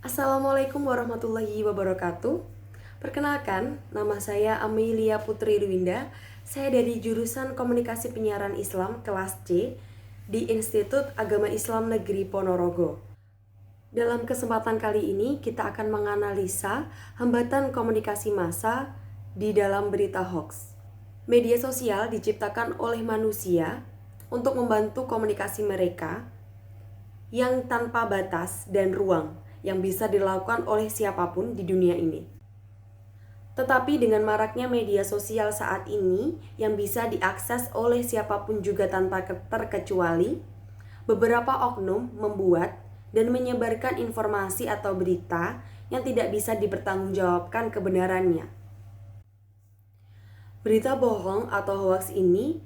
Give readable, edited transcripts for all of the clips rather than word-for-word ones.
Assalamualaikum warahmatullahi wabarakatuh. Perkenalkan, nama saya Amelia Putri Dwinda. Saya dari jurusan Komunikasi Penyiaran Islam kelas C di Institut Agama Islam Negeri Ponorogo. Dalam kesempatan kali ini kita akan menganalisa hambatan komunikasi massa di dalam berita hoax. Media sosial diciptakan oleh manusia untuk membantu komunikasi mereka yang tanpa batas dan ruang yang bisa dilakukan oleh siapapun di dunia ini. Tetapi dengan maraknya media sosial saat ini yang bisa diakses oleh siapapun juga tanpa terkecuali, beberapa oknum membuat dan menyebarkan informasi atau berita yang tidak bisa dipertanggungjawabkan kebenarannya. Berita bohong atau hoax ini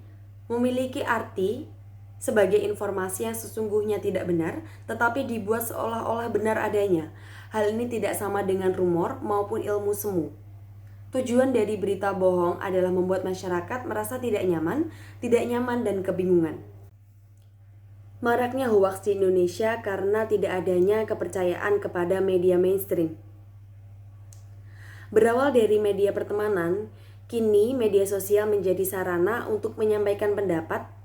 memiliki arti sebagai informasi yang sesungguhnya tidak benar, tetapi dibuat seolah-olah benar adanya. Hal ini tidak sama dengan rumor maupun ilmu semu. Tujuan dari berita bohong adalah membuat masyarakat merasa tidak nyaman dan kebingungan. Maraknya hoax di Indonesia karena tidak adanya kepercayaan kepada media mainstream. Berawal dari media pertemanan, kini media sosial menjadi sarana untuk menyampaikan pendapat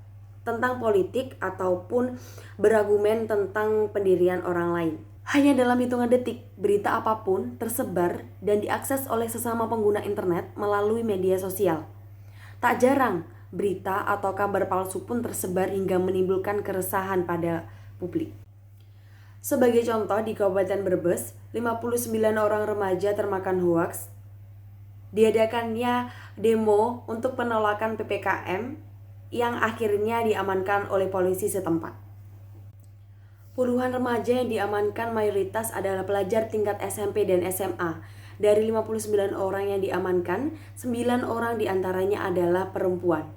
tentang politik ataupun berargumen tentang pendirian orang lain. Hanya dalam hitungan detik, berita apapun tersebar dan diakses oleh sesama pengguna internet melalui media sosial. Tak jarang, berita atau kabar palsu pun tersebar hingga menimbulkan keresahan pada publik. Sebagai contoh, di Kabupaten Brebes, 59 orang remaja termakan hoaks. Diadakannya demo untuk penolakan PPKM yang akhirnya diamankan oleh polisi setempat. Puluhan remaja yang diamankan mayoritas adalah pelajar tingkat SMP dan SMA. Dari 59 orang yang diamankan, 9 orang diantaranya adalah perempuan.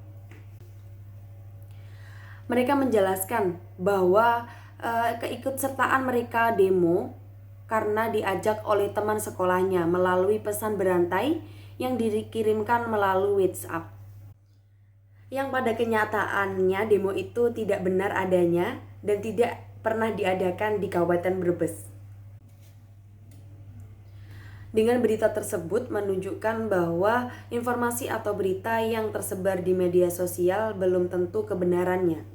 Mereka menjelaskan bahwa keikutsertaan mereka demo karena diajak oleh teman sekolahnya melalui pesan berantai yang dikirimkan melalui WhatsApp. Yang pada kenyataannya demo itu tidak benar adanya dan tidak pernah diadakan di Kabupaten Brebes. Dengan berita tersebut menunjukkan bahwa informasi atau berita yang tersebar di media sosial belum tentu kebenarannya.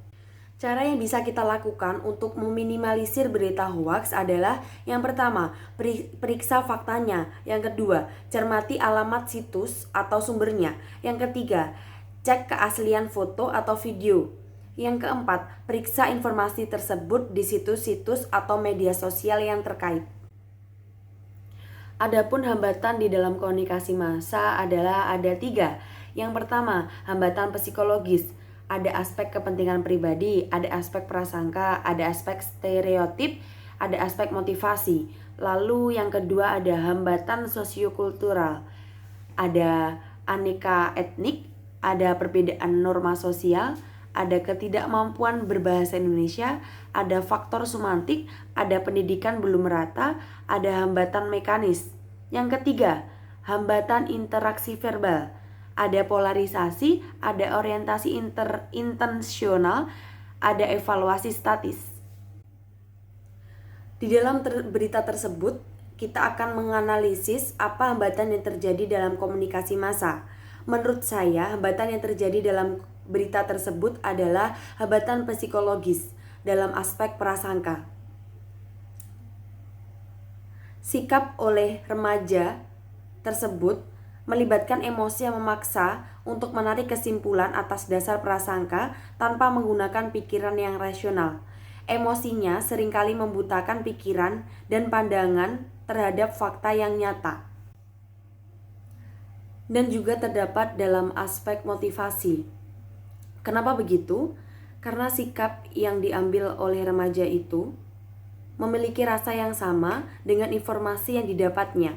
Cara yang bisa kita lakukan untuk meminimalisir berita hoaks adalah: yang pertama, periksa faktanya. Yang kedua, cermati alamat situs atau sumbernya. Yang ketiga, cek keaslian foto atau video. Yang keempat, periksa informasi tersebut di situs-situs atau media sosial yang terkait. Adapun hambatan di dalam komunikasi massa adalah ada 3. Yang pertama, hambatan psikologis. Ada aspek kepentingan pribadi, ada aspek prasangka, ada aspek stereotip, ada aspek motivasi. Lalu yang kedua ada hambatan sosiokultural. Ada aneka etnik, ada perbedaan norma sosial, ada ketidakmampuan berbahasa Indonesia, ada faktor semantik, ada pendidikan belum merata, ada hambatan mekanis. Yang ketiga, hambatan interaksi verbal. Ada polarisasi, ada orientasi intensional, ada evaluasi statis. Di dalam berita tersebut, kita akan menganalisis apa hambatan yang terjadi dalam komunikasi massa. Menurut saya, hambatan yang terjadi dalam berita tersebut adalah hambatan psikologis dalam aspek prasangka. Sikap oleh remaja tersebut melibatkan emosi yang memaksa untuk menarik kesimpulan atas dasar prasangka tanpa menggunakan pikiran yang rasional. Emosinya seringkali membutakan pikiran dan pandangan terhadap fakta yang nyata. Dan juga terdapat dalam aspek motivasi. Kenapa begitu? Karena sikap yang diambil oleh remaja itu memiliki rasa yang sama dengan informasi yang didapatnya.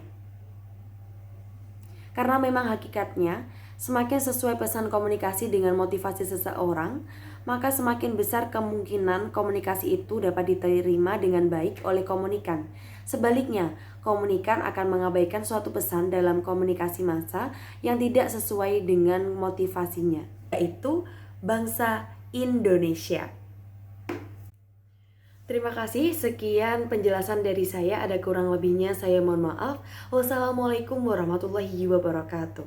Karena memang hakikatnya, semakin sesuai pesan komunikasi dengan motivasi seseorang, maka semakin besar kemungkinan komunikasi itu dapat diterima dengan baik oleh komunikan. Sebaliknya, komunikan akan mengabaikan suatu pesan dalam komunikasi massa yang tidak sesuai dengan motivasinya, yaitu bangsa Indonesia. Terima kasih, sekian penjelasan dari saya. Ada kurang lebihnya saya mohon maaf. Wassalamualaikum warahmatullahi wabarakatuh.